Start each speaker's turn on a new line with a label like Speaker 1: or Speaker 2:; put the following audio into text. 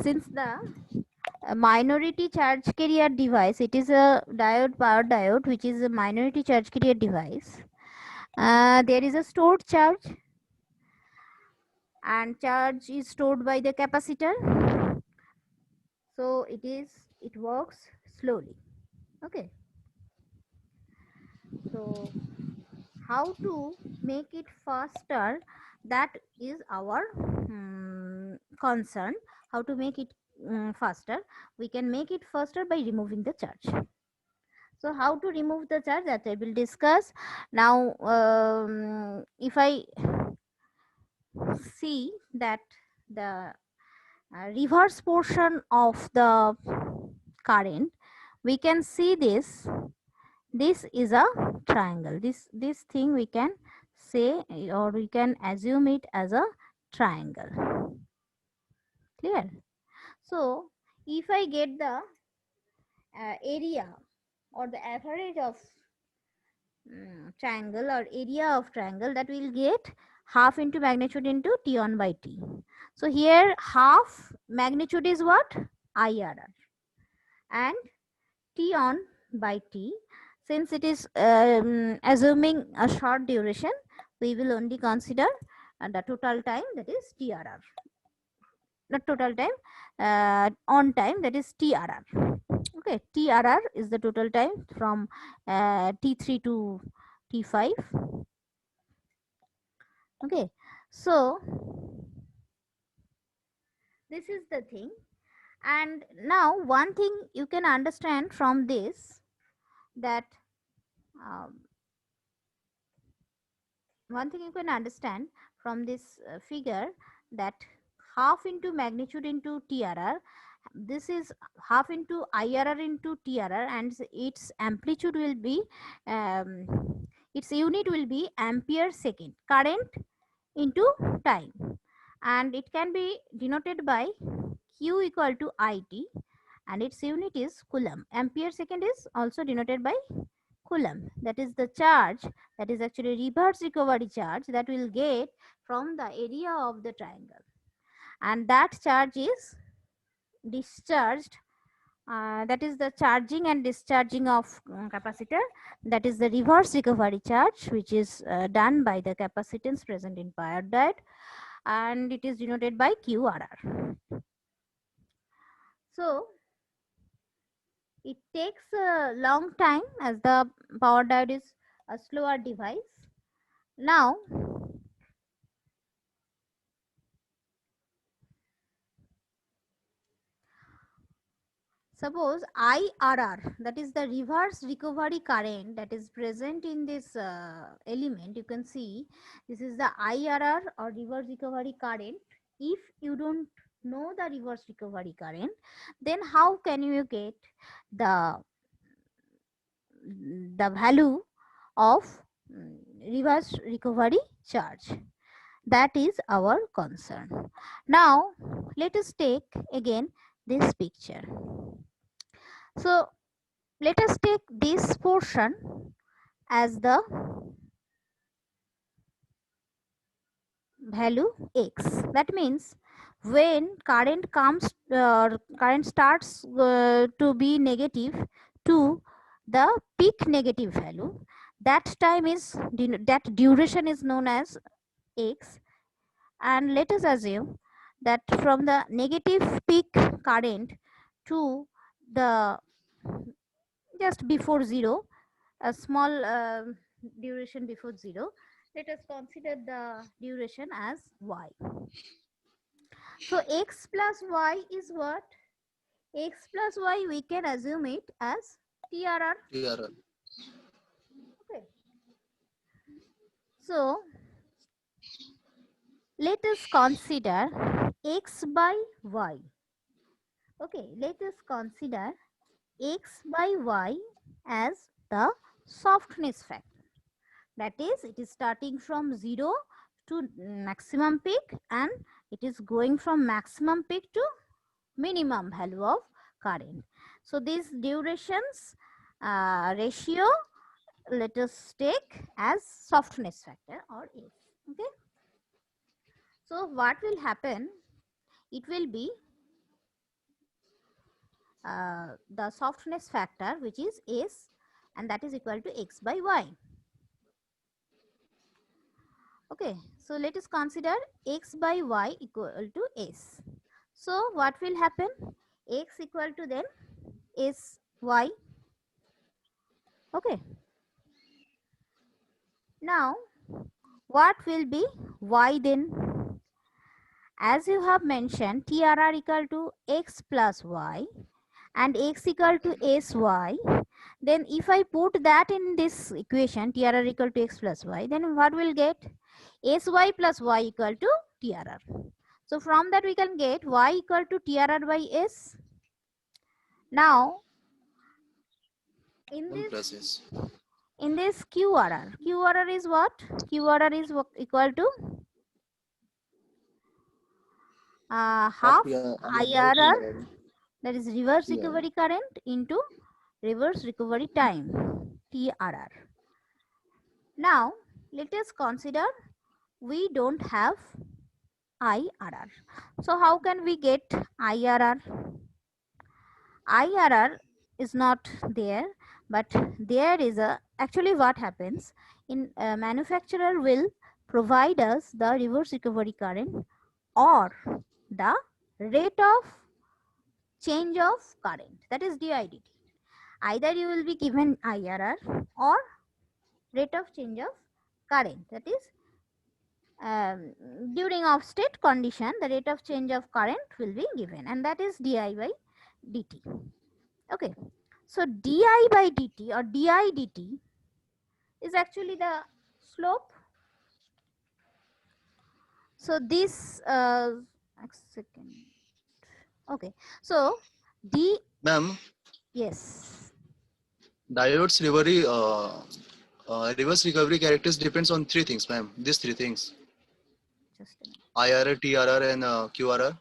Speaker 1: since the minority charge carrier device, it is a diode, power diode, which is a minority charge carrier device. There is a stored charge, and charge is stored by the capacitor, so it works slowly. Okay, so how to make it faster, that is our concern. How to make it faster? We can make it faster by removing the charge. So how to remove the charge, that I will discuss now. If I see that the reverse portion of the current, we can see this is a triangle. This thing we can say, or we can assume it as a triangle. Clear? So if I get the area or the average of triangle, or area of triangle, that will get half into magnitude into T1 by T. So here half magnitude is what? IRR, and T1 by T, since it is assuming a short duration, we will only consider the total time, that is TRR. Not total time, on time, that is TRR. Okay, TRR is the total time from T3 to T5. Okay, so this is the thing. And now one thing you can understand from this, that um, one thing you can understand from this figure, that half into magnitude into TRR, this is half into IRR into TRR, and its amplitude will be its unit will be ampere second, current into time, and it can be denoted by Q equal to IT, and its unit is coulomb. Ampere second is also denoted by coulomb. That is the charge, that is actually reverse recovery charge, that will get from the area of the triangle, and that charge is discharged, that is the charging and discharging of capacitor, that is the reverse recovery charge, which is done by the capacitance present in power diode, and it is denoted by QRR. So it takes a long time, as the power diode is a slower device. Now suppose IRR, that is the reverse recovery current, that is present in this element. You can see this is the IRR, or reverse recovery current. If you don't know the reverse recovery current, then how can you get the value of reverse recovery charge? That is our concern. Now let us take again this picture. So let us take this portion as the value x. That means when current current starts to be negative to the peak negative value, that time is that duration is known as x. And let us assume that from the negative peak current to the just before zero, a small duration before zero, let us consider the duration as y. So x plus y is what? X plus y, we can assume it as TRR.
Speaker 2: TRL.
Speaker 1: Okay. So let us consider x by y. Okay, let us consider x by y as the softness factor. That is, it is starting from 0 to maximum peak, and it is going from maximum peak to minimum value of current. So these durations ratio, let us take as softness factor, or S. Okay. So what will happen? It will be the softness factor, which is S, and that is equal to x by y. Okay, so let us consider x by y equal to S. So what will happen? X equal to then S y. Okay. Now what will be y then? As you have mentioned, TRR equal to x plus y and x equal to sy. Then if I put that in this equation, TRR equal to x plus y, then what will get? Sy plus y equal to TRR. So from that we can get y equal to TRR by S. Now in this QRR is what? QRR is equal to half IRR, that is reverse recovery current, into reverse recovery time, TRR. Now let us consider we don't have IRR. So how can we get IRR? IRR is not there, but there is a, actually what happens in manufacturer will provide us the reverse recovery current or the rate of change of current, that is DIDT. Either you will be given IRR or rate of change of current, that is during off state condition the rate of change of current will be given, and that is di by dt. Okay, so di by dt or DIDT is actually the slope. So this second. Okay, so d,
Speaker 2: Ma'am,
Speaker 1: yes,
Speaker 2: diode's reverse recovery characteristics depends on three things, ma'am. These three things:
Speaker 1: just a minute.
Speaker 2: IRR, TRR, and QRR.